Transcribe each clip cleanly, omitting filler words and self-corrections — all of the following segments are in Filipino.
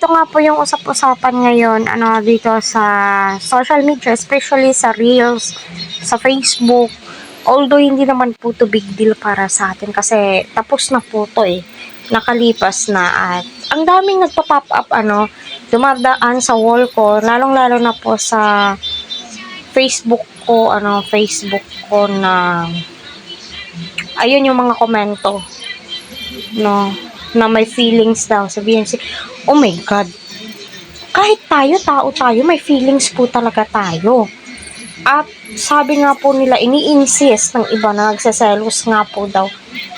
ito nga po yung usap-usapan ngayon dito sa social media, especially sa Reels, sa Facebook. Although hindi naman po to big deal para sa atin kasi tapos na po to nakalipas na at ang daming nagpa-pop up dumadaan sa wall ko, lalong-lalo na po sa Facebook ko na ayun yung mga komento na may feelings daw, sabihin oh my God, kahit tao tayo, may feelings po talaga tayo. At sabi nga po nila, ini-insist ng iba na nagseselos nga po daw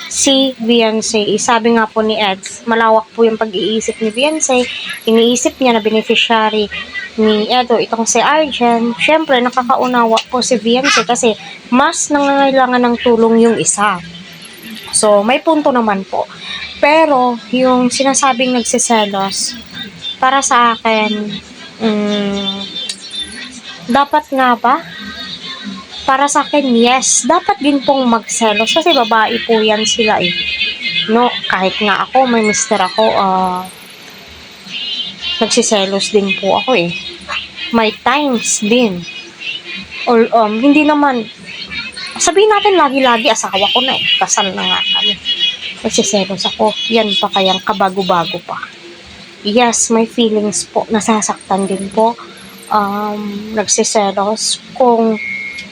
si Beyonce. Sabi nga po ni Eds, malawak po yung pag-iisip ni Beyonce. Iniisip niya na beneficiary ni Edo itong si Arjen. Syempre, nakakaunawa po si Beyonce kasi mas nangangailangan ng tulong yung isa. So, may punto naman po. Pero, yung sinasabing nagsiselos, para sa akin, dapat nga ba? Para sa akin, yes. Dapat din pong magselos kasi babae po yan sila No, kahit nga ako, may mister ako, nagsiselos din po ako May times din. Or, hindi naman, sabihin natin lagi-lagi asawa ko na kasal na nga kami. Nagsiselos ako. Yan pa kayang kabago-bago pa. Yes, may feelings po. Nasasaktan din po. Nagsiselos kung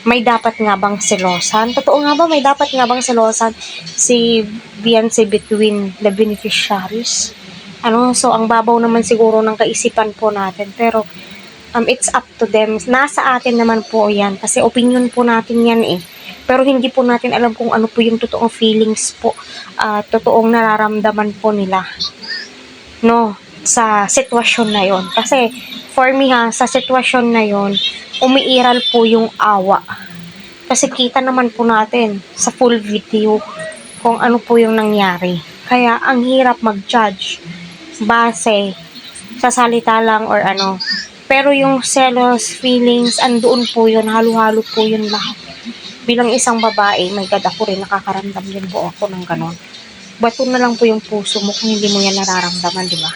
may dapat nga bang selosan. Totoo nga ba may dapat nga bang selosan si Beyonce between the beneficiaries? So ang babaw naman siguro ng kaisipan po natin. Pero it's up to them. Nasa atin naman po yan. Kasi opinion po natin yan Pero hindi po natin alam kung ano po yung totoong feelings po. Totoong nararamdaman po nila. No, sa sitwasyon na yon. Kasi for me sa sitwasyon na yon, umiiral po yung awa. Kasi kita naman po natin sa full video kung ano po yung nangyari. Kaya ang hirap mag-judge base sa salita lang or Pero yung selos, feelings, andoon po yun, halo-halo po yun lahat. Bilang isang babae, may God, ako rin nakakaramdam din po ako ng ganon. Bato na lang po yung puso mo kung hindi mo yan nararamdaman, di ba?